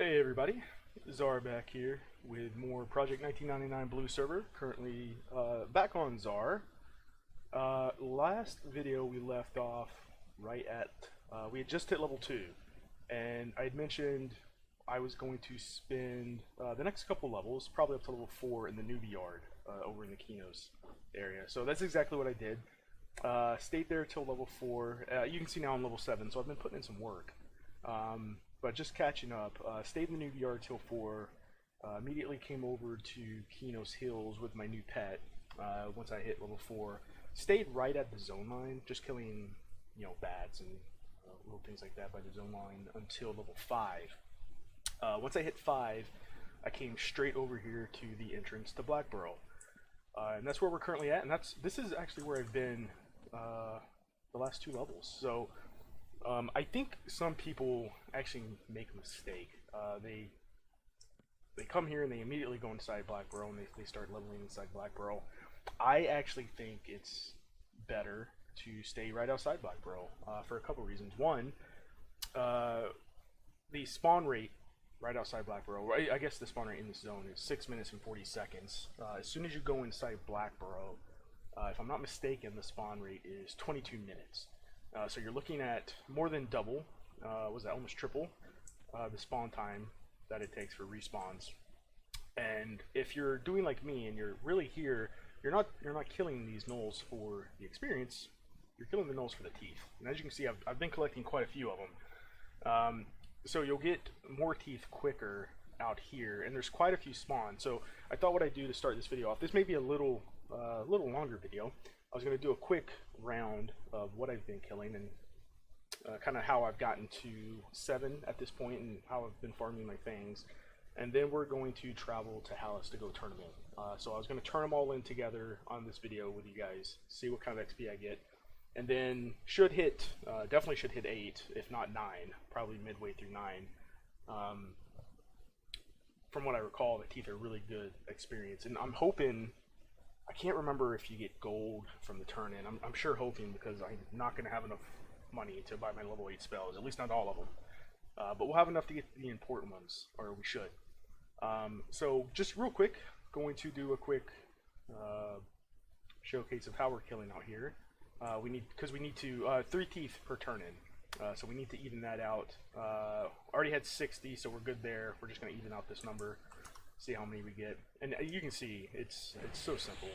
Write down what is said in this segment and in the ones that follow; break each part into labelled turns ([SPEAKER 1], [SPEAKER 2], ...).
[SPEAKER 1] Hey everybody, Zawr back here with more Project 1999 Blue server. Currently back on Zawr. Last video we left off right at, we had just hit level 2, and I had mentioned I was going to spend the next couple levels, probably up to level 4 in the newbie yard over in the Kinos area. So that's exactly what I did. Stayed there till level 4. You can see now I'm level 7, so I've been putting in some work. But just catching up. Stayed in the newbie yard till 4. Immediately came over to Kinos Hills with my new pet once I hit level 4. Stayed right at the zone line, just killing, bats and little things like that by the zone line until level 5. Once I hit 5, I came straight over here to the entrance to Blackburrow. And that's where we're currently at, and this is actually where I've been the last 2 levels. So I think some people actually make a mistake. They come here and they immediately go inside Blackburrow and they start leveling inside Blackburrow. I actually think it's better to stay right outside Blackburrow for a couple reasons. One, the spawn rate right outside Blackburrow, I guess the spawn rate in this zone is 6 minutes and 40 seconds. As soon as you go inside Blackburrow, if I'm not mistaken, the spawn rate is 22 minutes. So you're looking at more than double, was that almost triple, the spawn time that it takes for respawns. And if you're doing like me and you're really here, you're not killing these gnolls for the experience, you're killing the gnolls for the teeth. And as you can see, I've been collecting quite a few of them. So you'll get more teeth quicker out here, and there's quite a few spawns. So I thought what I'd do to start this video off, this may be a little longer video. I was going to do a quick round of what I've been killing and kind of how I've gotten to 7 at this point and how I've been farming my fangs. And then we're going to travel to Hallis to go turn them in. So I was going to turn them all in together on this video with you guys, see what kind of XP I get. And then definitely should hit 8, if not 9, probably midway through 9. From what I recall, the teeth are really good experience. And I'm hoping, I can't remember if you get gold from the turn-in. I'm sure hoping, because I'm not going to have enough money to buy my level 8 spells, at least not all of them. But we'll have enough to get the important ones, or we should. So just real quick, going to do a quick showcase of how we're killing out here. We need to 3 teeth per turn-in. So we need to even that out. Already had 60, so we're good there. We're just going to even out this number. See how many we get, and you can see it's so simple.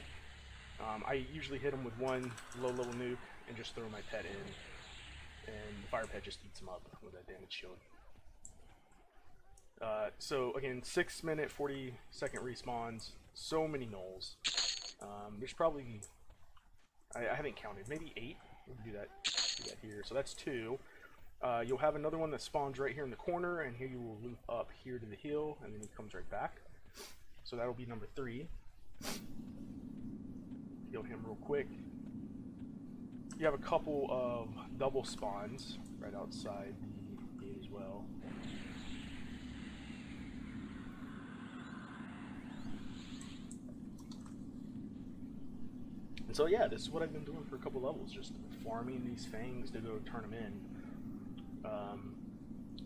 [SPEAKER 1] I usually hit them with one low-level nuke and just throw my pet in, and the fire pet just eats them up with that damage shield. So again, 6 minute 40-second respawns. So many gnolls. There's probably, I haven't counted, maybe 8. We'll do that here. So that's 2. You'll have another one that spawns right here in the corner, and here you will loop up here to the hill, and then he comes right back. So that'll be number 3. Kill him real quick. You have a couple of double spawns right outside the gate as well. And so yeah, this is what I've been doing for a couple levels, just farming these fangs to go turn them in.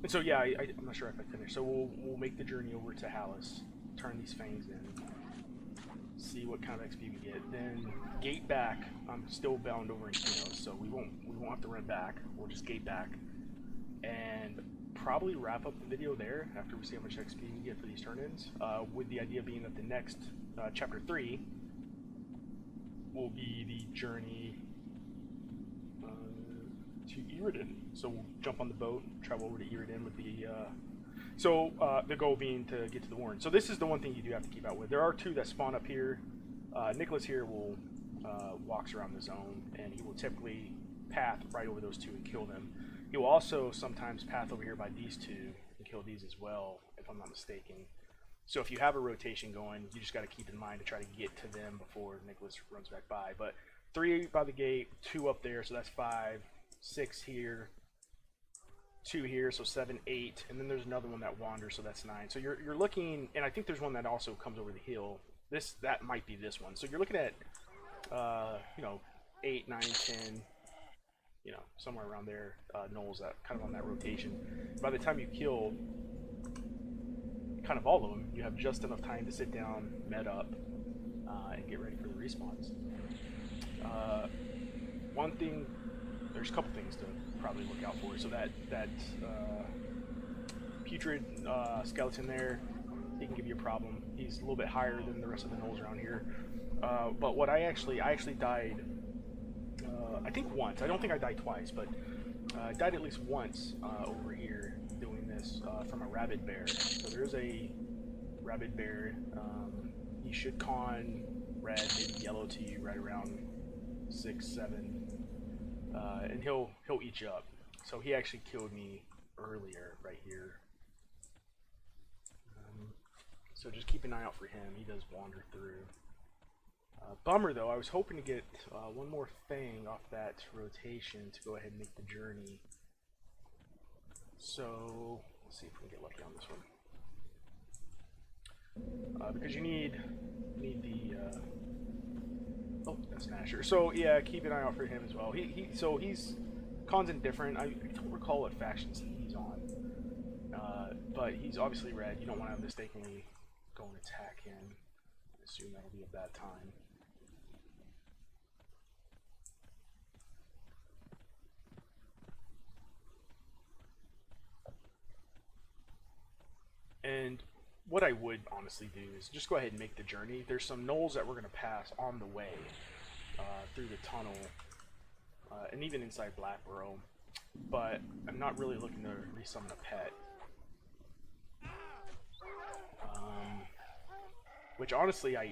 [SPEAKER 1] And so yeah, I'm not sure if I finished. So we'll make the journey over to Hallis, turn these fangs in, see what kind of XP we get. Then gate back. I'm still bound over in Kinos, so we won't have to run back. We'll just gate back, and probably wrap up the video there after we see how much XP we get for these turn-ins. With the idea being that the next chapter 3 will be the journey to Iridan. So we'll jump on the boat, travel over to Iridan with the the goal being to get to the Warren. So this is the one thing you do have to keep out with. There are 2 that spawn up here. Nicholas here will walks around the zone, and he will typically path right over those 2 and kill them. He will also sometimes path over here by these 2 and kill these as well, if I'm not mistaken. So if you have a rotation going, you just got to keep in mind to try to get to them before Nicholas runs back by. But 3 by the gate, 2 up there, so that's 5, 6 here, 2 here, so 7, 8, and then there's another one that wanders, so that's 9. So you're looking, and I think there's one that also comes over the hill. That might be this one. So you're looking at 8, 9, 10, somewhere around there, gnolls that kind of on that rotation. By the time you kill kind of all of them, you have just enough time to sit down, med up, and get ready for the respawns. One thing, there's a couple things to probably look out for. So that putrid skeleton there, he can give you a problem. He's a little bit higher than the rest of the gnolls around here. But what I actually died, I think once. I don't think I died twice, but I died at least once over here doing this from a rabid bear. So there's a rabid bear. He should con red, maybe yellow to you right around 6, 7, and he'll eat you up. So he actually killed me earlier right here. So just keep an eye out for him. He does wander through. Bummer though, I was hoping to get one more Fang off that rotation to go ahead and make the journey. So let's see if we can get lucky on this one. Because you need the oh, that's an Asher. So yeah, keep an eye out for him as well. He's cons indifferent. I don't recall what factions he's on, but he's obviously red. You don't want to mistakenly go and attack him. I assume that'll be a bad time. And what I would honestly do is just go ahead and make the journey. There's some gnolls that we're going to pass on the way through the tunnel and even inside Blackburrow, but I'm not really looking to resummon a pet. Which honestly I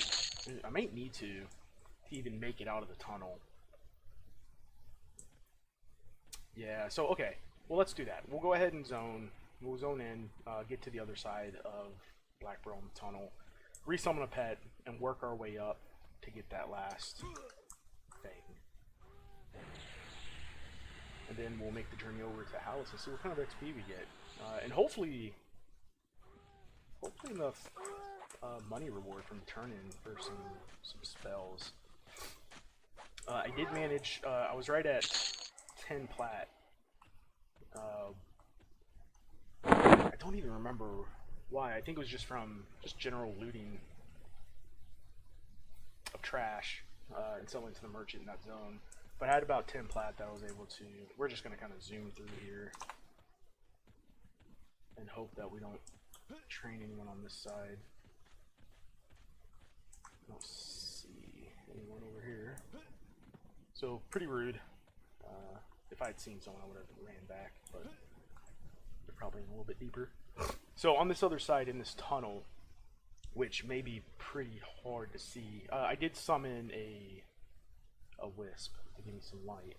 [SPEAKER 1] might need to even make it out of the tunnel. Yeah, so okay, well let's do that. We'll go ahead and zone. We'll zone in, get to the other side of Blackburrow in the tunnel, resummon a pet, and work our way up to get that last thing. And then we'll make the journey over to Hallis and see what kind of XP we get. And hopefully enough money reward from turn-in for some spells. I did manage, I was right at 10 plat. I don't even remember why. I think it was just from general looting of trash and selling to the merchant in that zone. But I had about 10 plat that I was able to. We're just going to kind of zoom through here and hope that we don't train anyone on this side. I don't see anyone over here. So pretty rude. If I had seen someone, I would have ran back, but they're probably a little bit deeper. So on this other side in this tunnel, which may be pretty hard to see, I did summon a wisp to give me some light,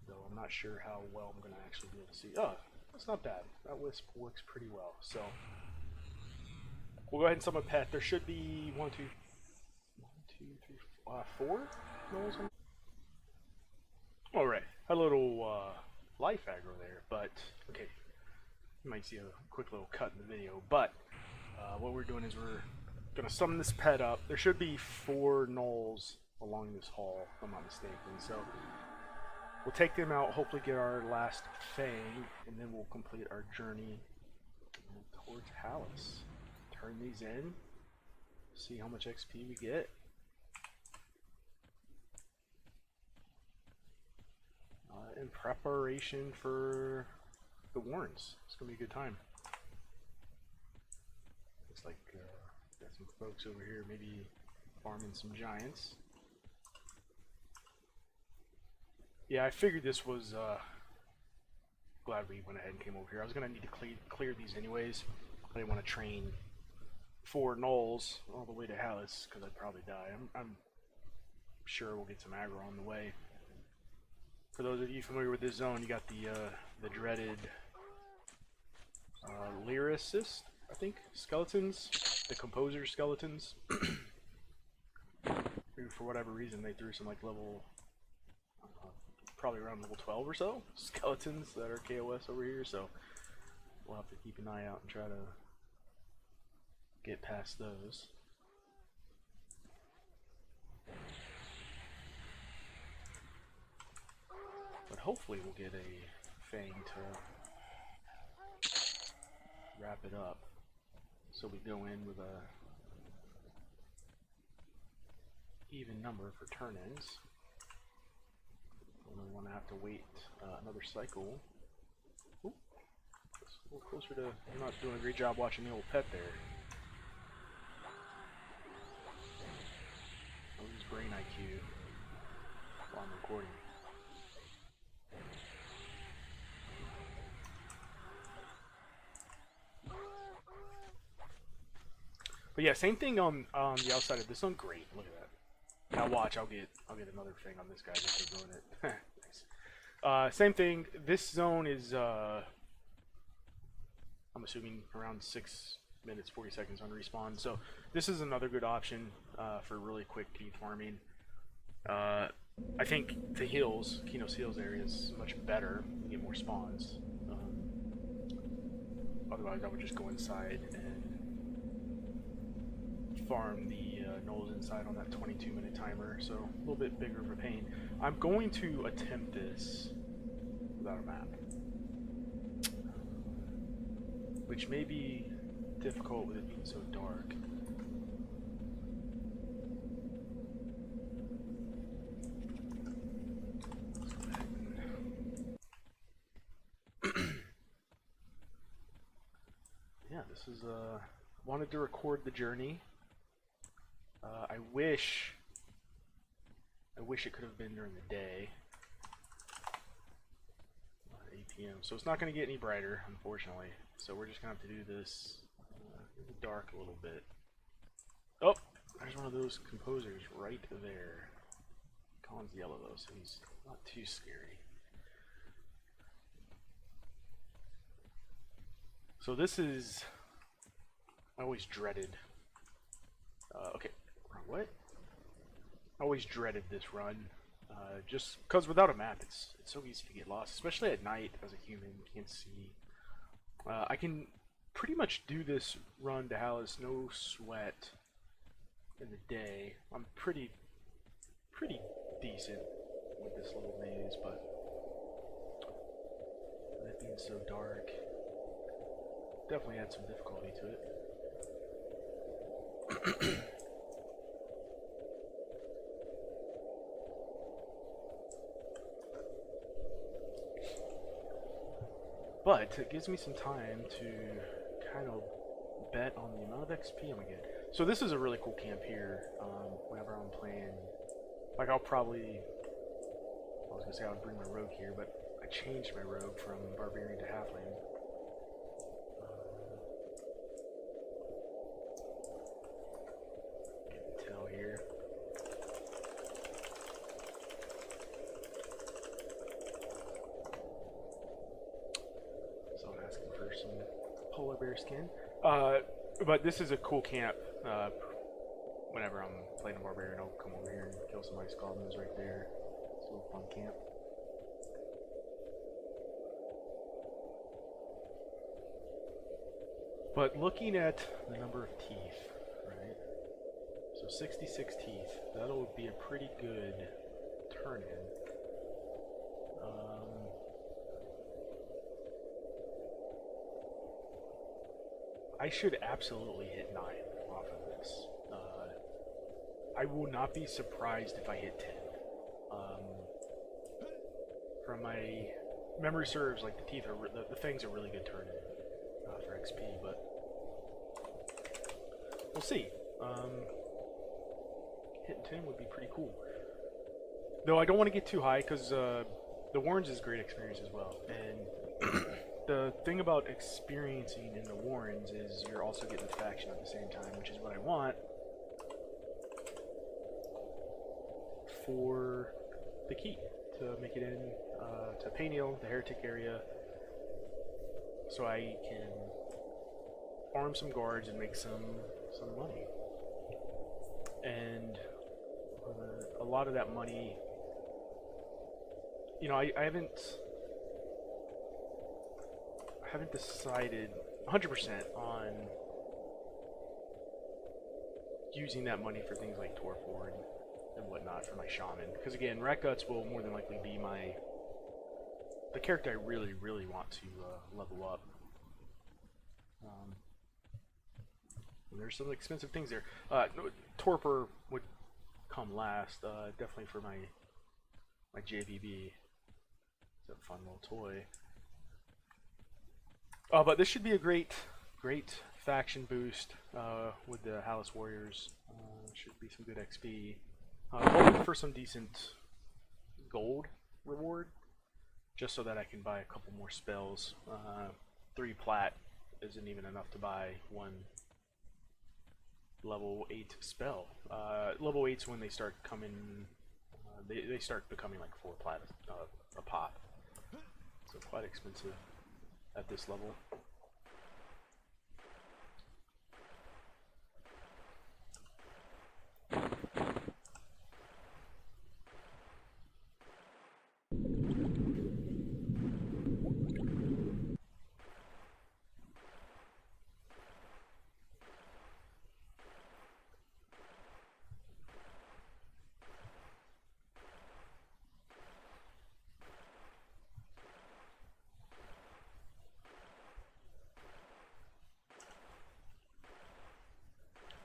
[SPEAKER 1] though I'm not sure how well I'm going to actually be able to see. Oh, that's not bad. That wisp works pretty well. So we'll go ahead and summon a pet. There should be 4 gnolls. All right, a little life aggro there, but okay. You might see a quick little cut in the video, but what we're doing is we're going to summon this pet up. There should be 4 gnolls along this hall, if I'm not mistaken. So we'll take them out, hopefully get our last Fang, and then we'll complete our journey towards Hallis. Turn these in, see how much XP we get. In preparation for the Warrens. It's gonna be a good time. Looks like got some folks over here maybe farming some giants. Yeah, I figured this was glad we went ahead and came over here. I was gonna need to clear these anyways. I didn't want to train 4 gnolls all the way to Hallis because I'd probably die. I'm sure we'll get some aggro on the way. For those of you familiar with this zone, you got the dreaded lyricist, I think, skeletons, the composer skeletons. Maybe for whatever reason they threw some like level, probably around level 12 or so, skeletons that are KOS over here, so we'll have to keep an eye out and try to get past those. But hopefully we'll get a Fang to wrap it up. So we go in with a even number for turn-ins. We want to have to wait another cycle. Ooh, it's a little closer to. I'm not doing a great job watching the old pet there. I'll use brain IQ while I'm recording. But yeah, same thing on the outside of this one. Great, look at that. Now watch, I'll get another thing on this guy just to ruin it. Nice. Same thing. This zone is I'm assuming around 6 minutes 40 seconds on respawn. So this is another good option for really quick teeth farming. I think the hills, Kino's Hills area is much better. You get more spawns. Otherwise, I would just go inside and farm the gnolls inside on that 22-minute timer, so a little bit bigger of a pain. I'm going to attempt this without a map, which may be difficult with it being so dark. Yeah, this is wanted to record the journey. I wish it could have been during the day. 8 p.m. So it's not going to get any brighter, unfortunately. So we're just going to have to do this in the dark a little bit. Oh, there's one of those composers right there. Colin's yellow though, so he's not too scary. So this is, I always dreaded. Okay. What? I always dreaded this run, just because without a map, it's so easy to get lost, especially at night. As a human, you can't see. I can pretty much do this run to Hallis no sweat in the day. I'm pretty decent with this little maze, but that being so dark, definitely had some difficulty to it. But it gives me some time to kind of bet on the amount of XP I'm gonna get. So this is a really cool camp here. Whenever I'm playing, like I was gonna say I would bring my rogue here, but I changed my rogue from barbarian to halfling. Intel here. Some polar bear skin. But this is a cool camp. Whenever I'm playing a barbarian, I'll come over here and kill some ice goblins right there. It's a little fun camp. But looking at the number of teeth, right? So 66 teeth. That'll be a pretty good turn-in. I should absolutely hit 9 off of this. I will not be surprised if I hit 10. From my memory serves, like the teeth are, the fangs are really good turn-in for XP, but we'll see. Hitting 10 would be pretty cool. Though I don't want to get too high because the Warrens is a great experience as well, and the thing about experiencing in the Warrens is you're also getting the faction at the same time, which is what I want for the key to make it in to Peniel, the heretic area, so I can farm some guards and make some money. And a lot of that money, you know, I haven't decided 100% on using that money for things like Torpor and whatnot for my shaman. Because again, Rat Guts will more than likely be the character I really want to level up. And there's some expensive things there. Torpor would come last, definitely for my JVB. It's a fun little toy. But this should be a great faction boost with the Hallis Warriors. Should be some good XP. Hoping for some decent gold reward, just so that I can buy a couple more spells. 3 plat isn't even enough to buy one level 8 spell. Level 8's when they start coming, they start becoming like 4 plat a pop. So quite expensive at this level.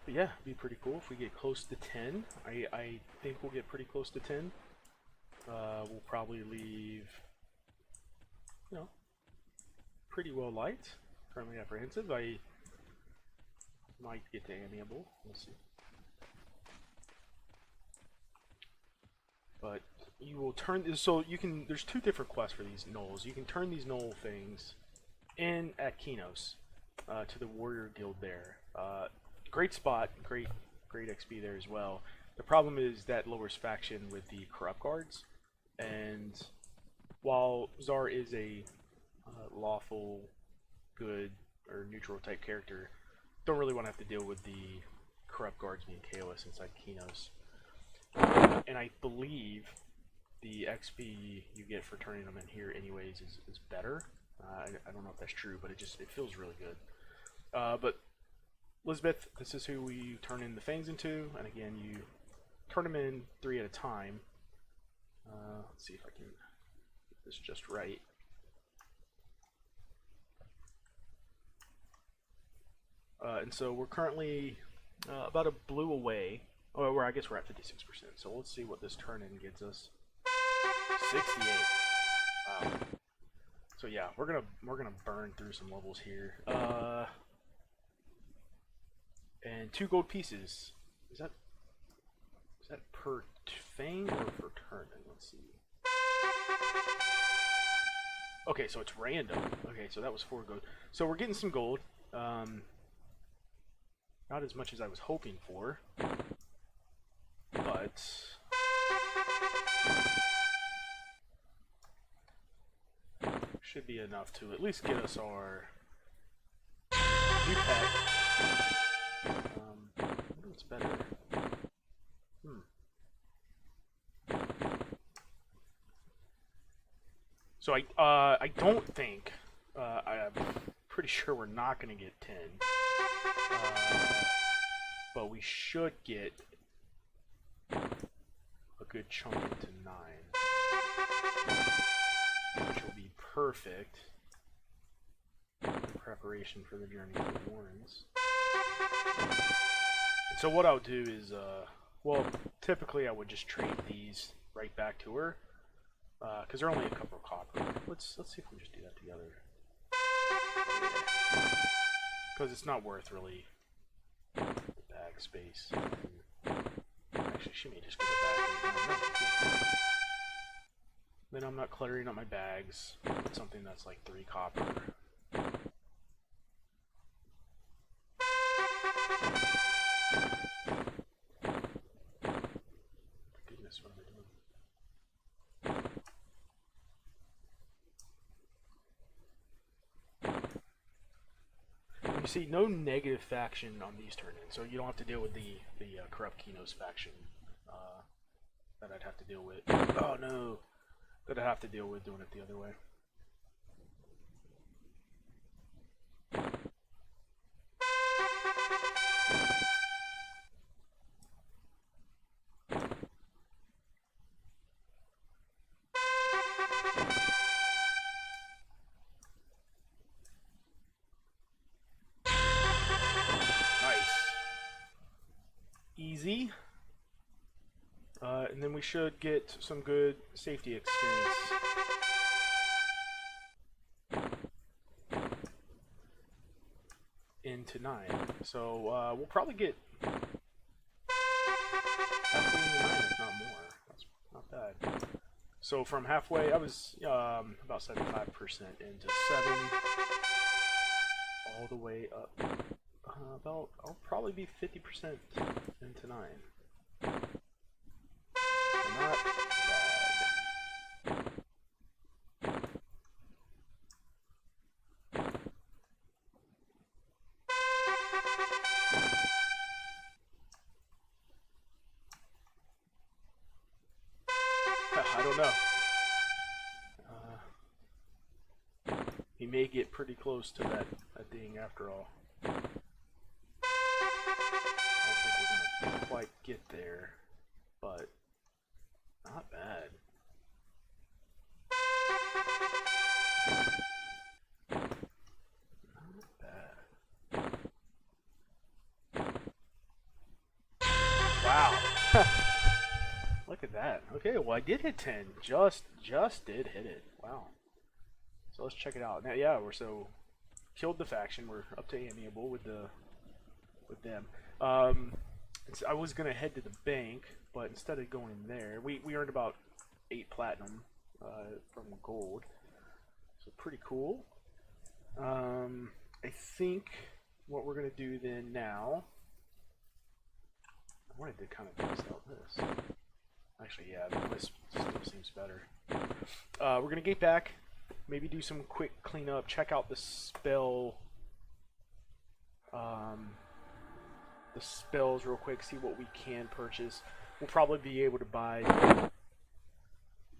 [SPEAKER 1] But yeah, it'd be pretty cool if we get close to 10. I think we'll get pretty close to 10. We'll probably leave, you know, pretty well liked. Currently apprehensive. I might get to amiable. We'll see. But you will turn, so you can, there's 2 different quests for these gnolls. You can turn these gnoll things in at Kinos to the warrior guild there. Great spot, great XP there as well. The problem is that lowers faction with the corrupt guards, and while Zawr is a lawful, good, or neutral type character, don't really want to have to deal with the corrupt guards being KOS inside Kinos. And I believe the XP you get for turning them in here anyways is better. I don't know if that's true, but it feels really good. But Elizabeth, this is who we turn in the Fangs into, and again, you turn them in 3 at a time. Let's see if I can get this just right. And so we're currently about a blue away. Oh, I guess we're at 56%. So let's see what this turn-in gets us. 68. Wow. So yeah, we're gonna burn through some levels here. And 2 gold pieces. Is that per Fang or per turn? Let's see. Okay, so it's random. Okay, so that was 4 gold. So we're getting some gold. Not as much as I was hoping for, but should be enough to at least get us our new pet. What's better? So I don't think I'm pretty sure we're not going to get 10, but we should get a good chunk into 9, which will be perfect in preparation for the journey to the Warrens. And so what I'll do is, well, typically I would just trade these right back to her, because they're only a couple of copper. Let's see if we just do that together, because it's not worth really the bag space. Actually, she may just give it back. Then I'm not cluttering up my bags with something that's like 3 copper. Goodness, what am I doing? You see, no negative faction on these turn-ins, so you don't have to deal with the corrupt Kinos faction that I'd have to deal with. Oh no, that I'd have to deal with doing it the other way. Nice. easy. And then we should get some good safety experience. Into 9. So we'll probably get halfway into 9, if not more. That's not bad. So from halfway, I was about 75% into 7, all the way up. I'll probably be 50% into 9. Not bad. I don't know. He may get pretty close to that thing after all. I don't think we're gonna quite get there, but not bad. Not bad. Wow. Look at that. Okay, well I did hit 10. Just did hit it. Wow. So let's check it out. Now, yeah, we're killed the faction. We're up to amiable with them. I was gonna head to the bank, but instead of going there, we earned about 8 platinum from gold. So pretty cool. I think what we're gonna do then now. I wanted to kind of test out this. Actually, yeah, this still seems better. We're gonna get back. Maybe do some quick cleanup, check out the spells real quick, see what we can purchase. We'll probably be able to buy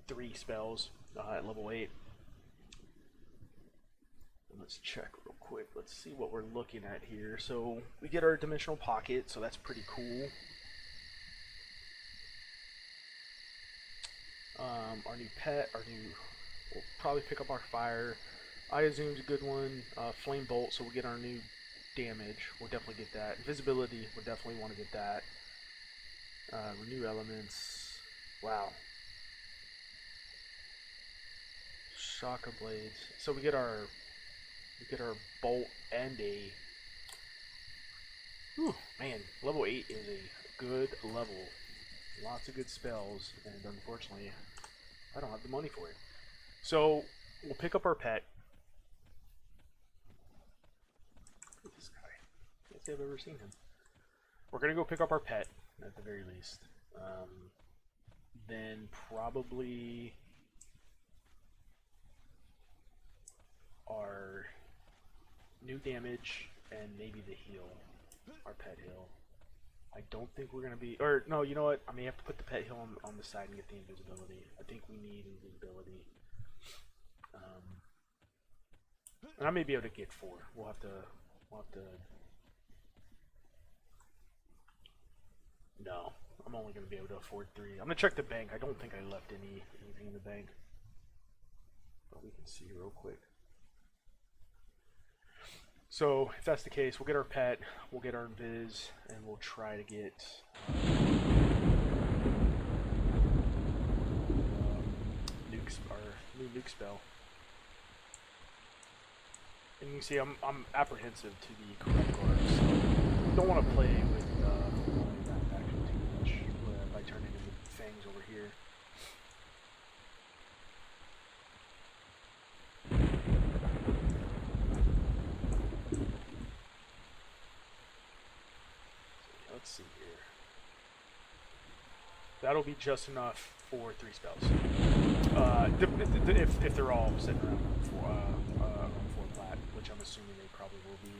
[SPEAKER 1] 3 spells at level 8. And let's check real quick. Let's see what we're looking at here. So we get our dimensional pocket, so that's pretty cool. Our new pet, we'll probably pick up our fire. Eye Zoom's a good one. Flame Bolt, so we'll get our new damage. We'll definitely get that. Invisibility, we'll definitely want to get that. Renew Elements. Wow. Shock of Blades. So we get our bolt and a. Whew, man, level 8 is a good level. Lots of good spells, and unfortunately, I don't have the money for it. So we'll pick up our pet. Look at this guy. I can't say I've ever seen him. We're gonna go pick up our pet at the very least. Then probably our new damage and maybe the heal, our pet heal. I don't think we're gonna be, or no, you know what? I may have to put the pet heal on the side and get the invisibility. I think we need invisibility. And I may be able to get 4. We'll have to. No, I'm only gonna be able to afford 3. I'm gonna check the bank. I don't think I left anything in the bank, but we can see real quick. So if that's the case, we'll get our pet, we'll get our invis, and we'll try to get our new nuke spell. And you can see I'm apprehensive to the corrupt guards. So don't want to play with that faction too much by turning into Fangs over here. Let's see here. That'll be just enough for 3 spells. If they're all sitting around for 4 plat, which I'm assuming they probably will be.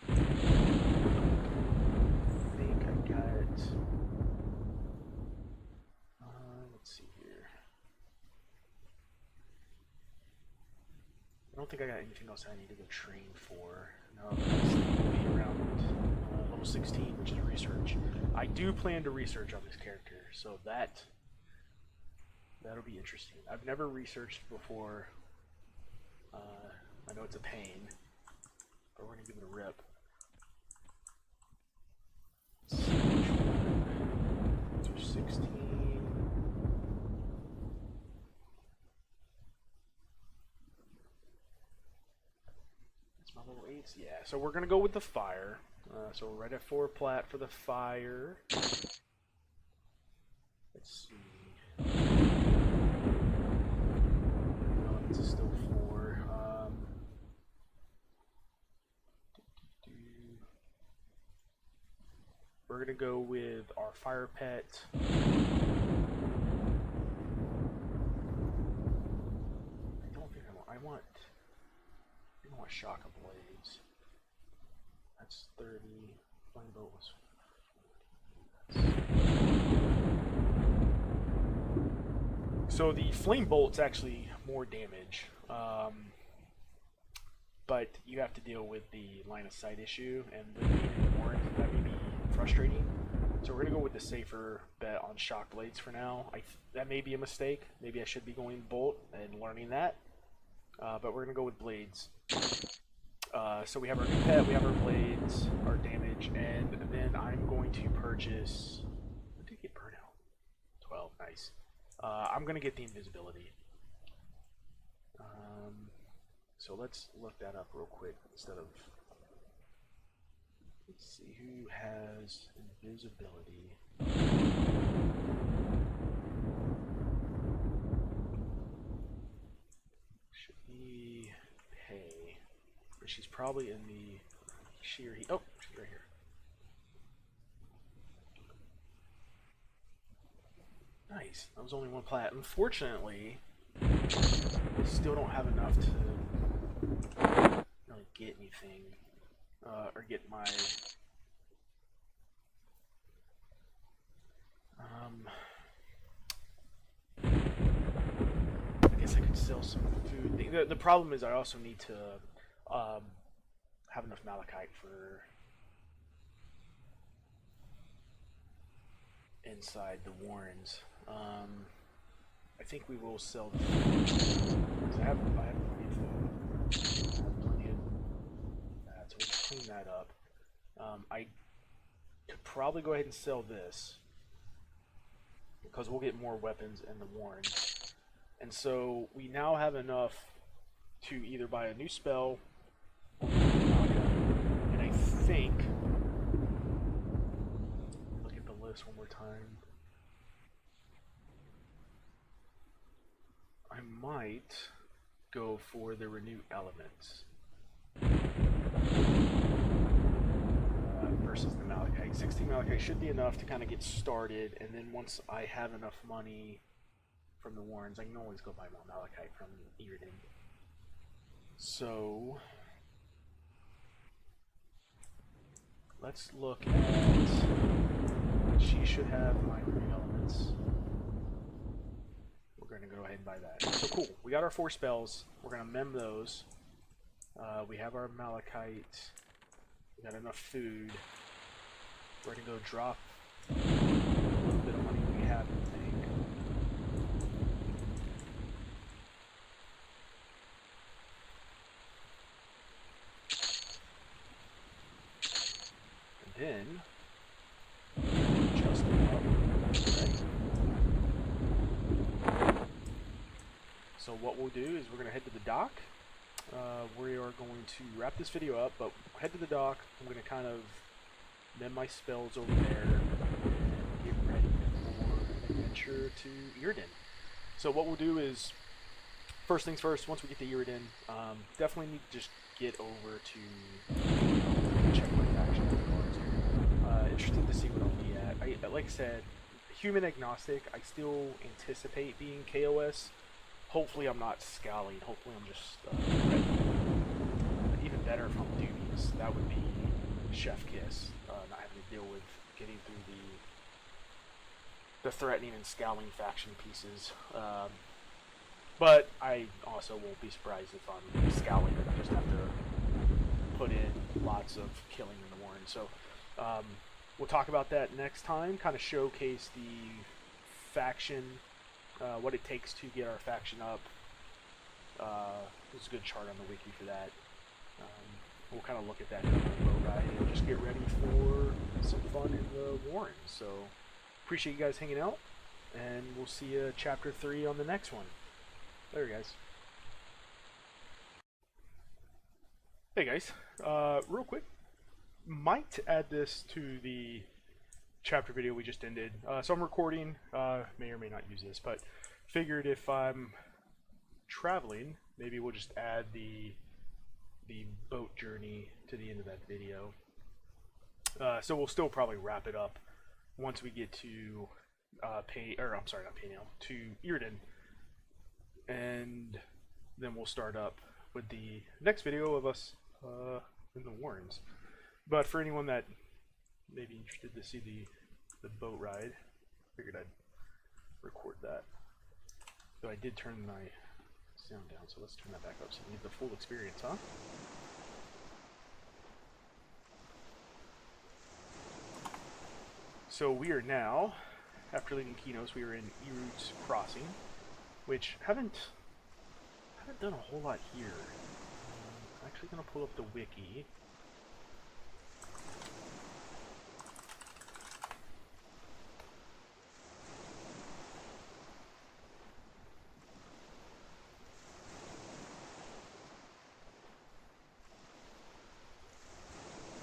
[SPEAKER 1] I think I got. Let's see here. I don't think I got anything else I need to go train for. No, that's be around level 16, which is research. I do plan to research on this character, so that'll be interesting. I've never researched before. I know it's a pain, but we're gonna give it a rip. blades. Yeah, so we're gonna go with the fire. So we're right at 4 plat for the fire. Let's see. Elements is still 4. We're gonna go with our fire pet. I don't think I want. I want shock of blades. That's 30. Flame bolt was 40. So the flame bolt's actually more damage, but you have to deal with the line of sight issue, and with being warned, that may be frustrating. So we're gonna go with the safer bet on shock blades for now. That may be a mistake. Maybe I should be going bolt and learning that, but we're gonna go with blades. So we have our new pet, we have our blades, our damage, and then I'm going to purchase. What did I get burnout? 12, nice. I'm gonna get the invisibility. So let's look that up real quick instead of. Let's see who has invisibility. Should be Pay. But she's probably in the she or he. Oh, she's right here. Nice. That was only 1 plat. Unfortunately, I still don't have enough to really get anything. Or get my I guess I could sell some food. The problem is I also need to have enough malachite for inside the warrens. I think we will sell the food because I have plenty of food. I have plenty of that, so we'll just clean that up. I could probably go ahead and sell this because we'll get more weapons in the warrens. And so we now have enough to either buy a new spell or and I think, look at the list one more time. I might go for the Renew Elements versus the Malachite. 16 Malachite should be enough to kind of get started, and then once I have enough money from the Warrens, I can always go buy more Malachite from Earden. So let's look at. She should have my Renew Elements. We're going to go ahead and buy that. So cool. We got our 4 spells. We're going to mem those. We have our Malachite. We got enough food. We're going to go drop a little bit of money we have in the bank. And then just about. So what we'll do is we're going to head to the dock. We are going to wrap this video up, but head to the dock. I'm going to kind of mem my spells over there and get ready for adventure to Earden. So what we'll do is, first things first, once we get to Earden, definitely need to just get over to check my faction cards. Interested to see what I'll be at. Like I said, human agnostic. I still anticipate being KOS. Hopefully I'm not scowling. Hopefully I'm just ready. Even better if I'm dubious. That would be chef kiss. Not having to deal with getting through the threatening and scowling faction pieces. But I also won't be surprised if I'm scowling and just have to put in lots of killing in the warren. So we'll talk about that next time. Kind of showcase the faction. What it takes to get our faction up. There's a good chart on the wiki for that. We'll kind of look at that in the boat ride and just get ready for some fun in the Warren. So appreciate you guys hanging out, and we'll see you chapter 3 on the next one. Later, guys. Hey guys, real quick, might add this to the chapter video we just ended. So I'm recording, may or may not use this, but figured if I'm traveling, maybe we'll just add the boat journey to the end of that video. So we'll still probably wrap it up once we get to I'm sorry, not Paynell, to Earden, and then we'll start up with the next video of us in the Warrens. But for anyone that may be interested to see the boat ride, figured I'd record that. Though I did turn my sound down, so let's turn that back up so you get the full experience, huh? So we are now, after leaving Kinos, we are in Irud's Crossing, which haven't done a whole lot here. I'm actually going to pull up the wiki.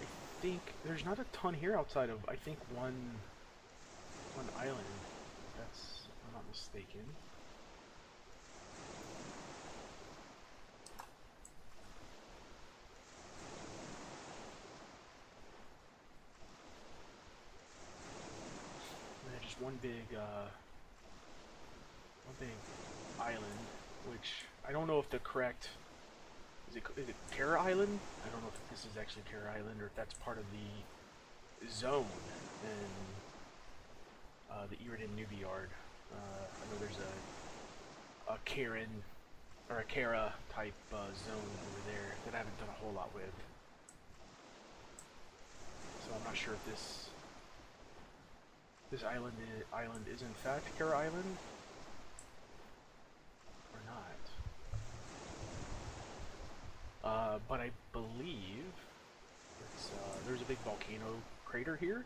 [SPEAKER 1] I think there's not a ton here outside of, I think, one island, if that's, if I'm not mistaken. And then just one big island, which I don't know if the correct is it Kara Island? I don't know if this is actually Kara Island or if that's part of the zone in the Iridan Newbeyard. I know there's a Karen or a Kara type zone over there that I haven't done a whole lot with. So I'm not sure if this island is in fact Kara Island or not. But I believe it's, there's a big volcano crater here.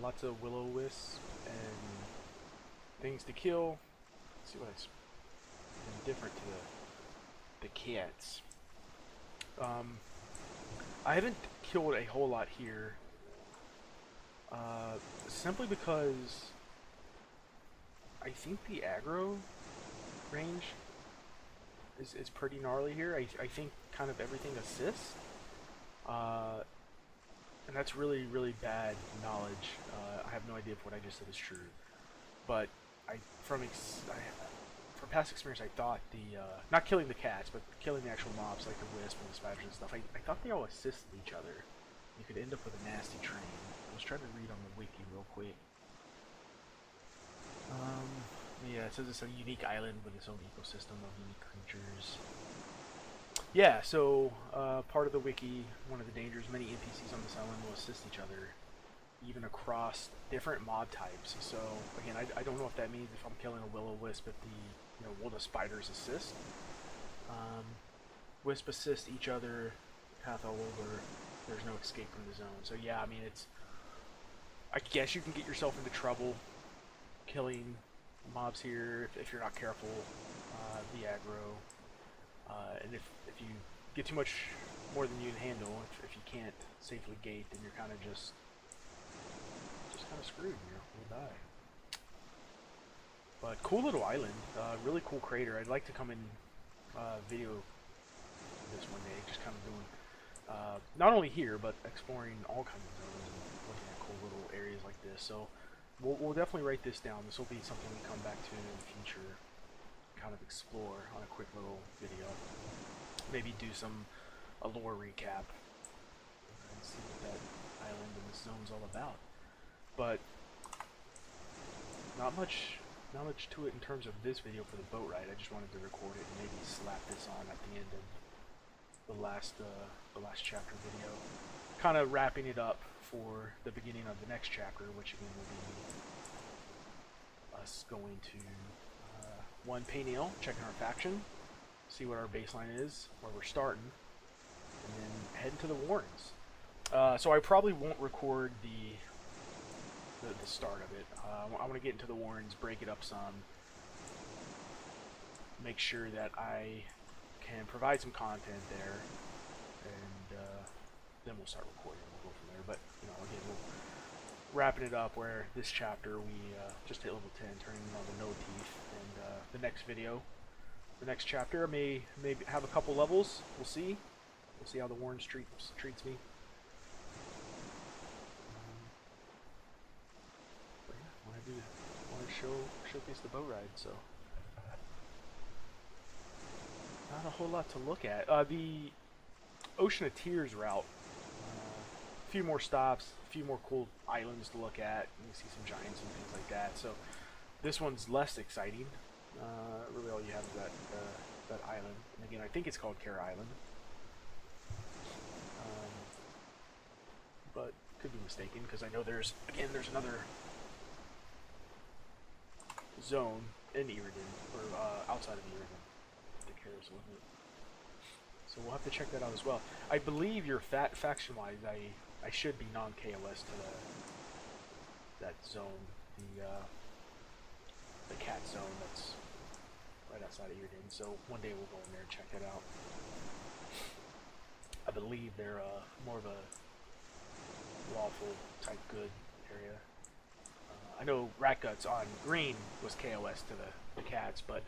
[SPEAKER 1] Lots of will-o-wisps and things to kill. Let's see what's different to the cats. I haven't killed a whole lot here, simply because I think the aggro range is pretty gnarly here. I think kind of everything assists, and that's really, really bad knowledge. I have no idea if what I just said is true, but from past experience, I thought not killing the cats, but killing the actual mobs like the wisp and the spiders and stuff, I thought they all assisted each other. You could end up with a nasty train. I was trying to read on the wiki real quick. Yeah, it says it's a unique island with its own ecosystem of unique creatures. Yeah, so part of the wiki, one of the dangers, many NPCs on this island will assist each other, even across different mob types. So again, I don't know if that means if I'm killing a will-o-wisp, if will the spiders assist? Wisp assist each other, path all over. There's no escape from the zone. So yeah, I mean I guess you can get yourself into trouble killing mobs here if you're not careful. The aggro, and if you get too much more than you can handle, if you can't safely gate, then you're kind of just kind of screwed. You'll die. But cool little island, really cool crater. I'd like to come in video this one day, just kind of doing not only here but exploring all kinds of zones and looking at cool little areas like this. So we'll definitely write this down. This will be something we come back to in the future, kind of explore on a quick little video. Maybe do a lore recap and see what that island and this zone's all about. But not much to it in terms of this video for the boat ride. I just wanted to record it and maybe slap this on at the end of the last chapter video, kind of wrapping it up for the beginning of the next chapter, which again will be us going to one Paynell, checking our faction, see what our baseline is, where we're starting, and then heading to the Warrens. So I probably won't record the start of it. I want to get into the Warrens, break it up some, make sure that I can provide some content there, and then we'll start recording. We'll go from there. But you know, again, we'll wrapping it up where this chapter we just hit level 10, turning on the no teeth, and the next video, the next chapter may have a couple levels. We'll see. We'll see how the Warren treats me. But yeah, I want to showcase the boat ride. So not a whole lot to look at. The Ocean of Tears route. A few more stops, a few more cool islands to look at. You can see some giants and things like that. So this one's less exciting. Really, all you have is that island. And again, I think it's called Kara Island, but could be mistaken because I know there's another zone in Iridan or outside of Iridan. The Kara's with it. So we'll have to check that out as well. I believe your faction-wise, I should be non-KOS to that zone, the cat zone that's right outside of Iridan. So one day we'll go in there and check that out. I believe they're more of a lawful type good area. I know Ratguts on green was KOS to the cats, but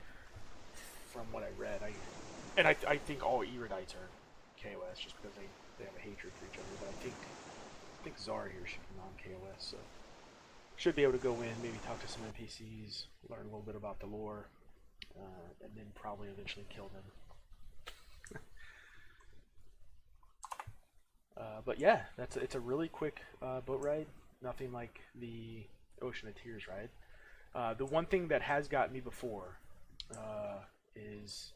[SPEAKER 1] from what I read, I think all Iridites are KOS just because they have a hatred for each other. But I think Zawr here should be non-KOS, so should be able to go in, maybe talk to some NPCs, learn a little bit about the lore, and then probably eventually kill them. But yeah, it's a really quick boat ride. Nothing like the Ocean of Tears ride. The one thing that has got me before is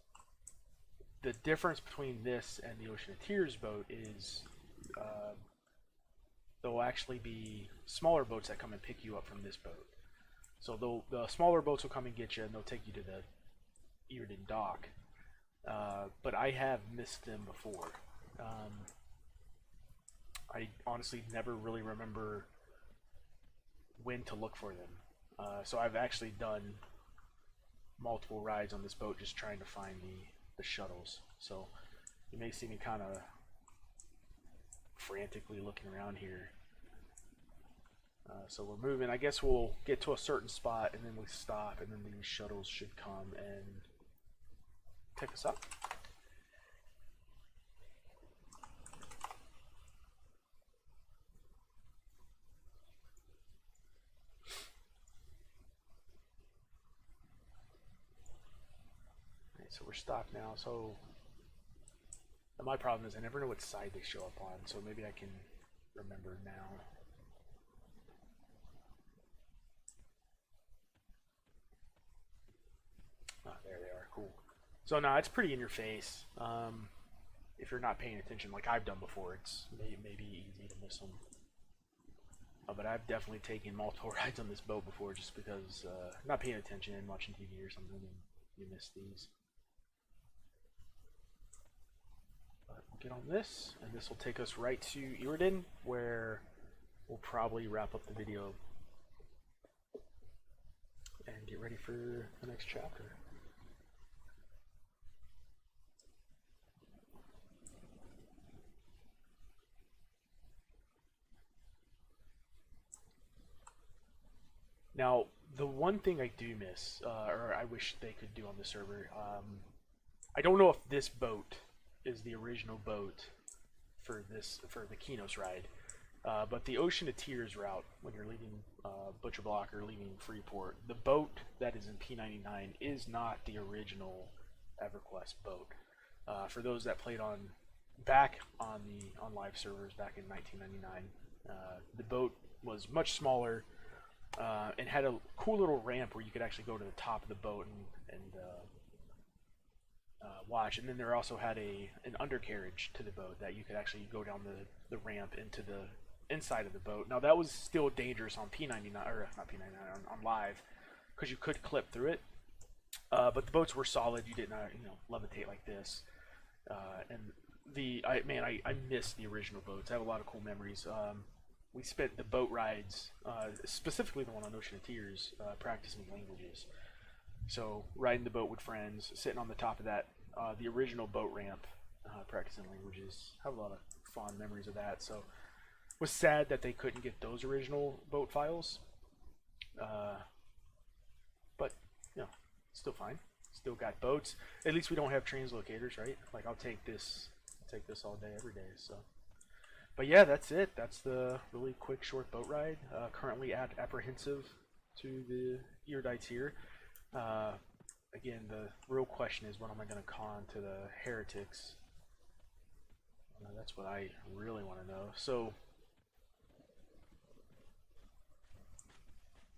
[SPEAKER 1] the difference between this and the Ocean of Tears boat is there'll actually be smaller boats that come and pick you up from this boat. So the smaller boats will come and get you, and they'll take you to the Iridan dock. But I have missed them before. I honestly never really remember when to look for them. So I've actually done multiple rides on this boat just trying to find the shuttles. So you may see me kind of frantically looking around here. So we're moving. I guess we'll get to a certain spot and then we stop, and then these shuttles should come and pick us up. Alright, so we're stopped now. So my problem is I never know what side they show up on, so maybe I can remember now. Ah, there they are. Cool. So now it's pretty in your face. If you're not paying attention, like I've done before, it's maybe easy to miss them. But I've definitely taken multiple rides on this boat before, just because not paying attention and watching TV or something, and you miss these. But we'll get on this, and this will take us right to Iridan, where we'll probably wrap up the video and get ready for the next chapter. Now, the one thing I do miss, or I wish they could do on the server, I don't know if this boat is the original boat for the Kinos ride, but the Ocean of Tears route, when you're leaving Butcher Block or leaving Freeport, the boat that is in P99 is not the original EverQuest boat. For those that played back on live servers back in 1999, the boat was much smaller. And had a cool little ramp where you could actually go to the top of the boat and watch. And then there also had an undercarriage to the boat that you could actually go down the ramp into the inside of the boat. Now that was still dangerous on P99, or not P99, on live, because you could clip through it. But the boats were solid. You didn't levitate like this. And I miss the original boats. I have a lot of cool memories. We spent the boat rides, specifically the one on Ocean of Tears, practicing languages. So riding the boat with friends, sitting on the top of that, the original boat ramp, practicing languages. Have a lot of fond memories of that. So was sad that they couldn't get those original boat files. Uh, but you know, still fine. Still got boats. At least we don't have translocators, right? Like I'll take this all day, every day. So, but yeah, that's it. That's the really quick, short boat ride. Currently apprehensive to the Erudites here. Again, the real question is, what am I going to con to the heretics? That's what I really want to know. So,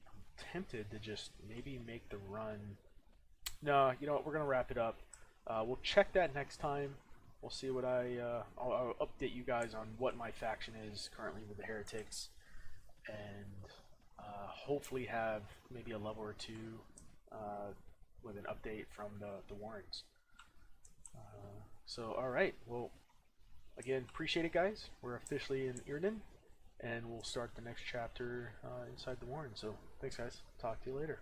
[SPEAKER 1] I'm tempted to just maybe make the run. No, you know what? We're going to wrap it up. We'll check that next time. We'll see what I'll update you guys on what my faction is currently with the heretics, and hopefully have maybe a level or two with an update from the Warrens. So, alright, well, again, appreciate it, guys. We're officially in Yrden, and we'll start the next chapter inside the Warren. So, thanks, guys. Talk to you later.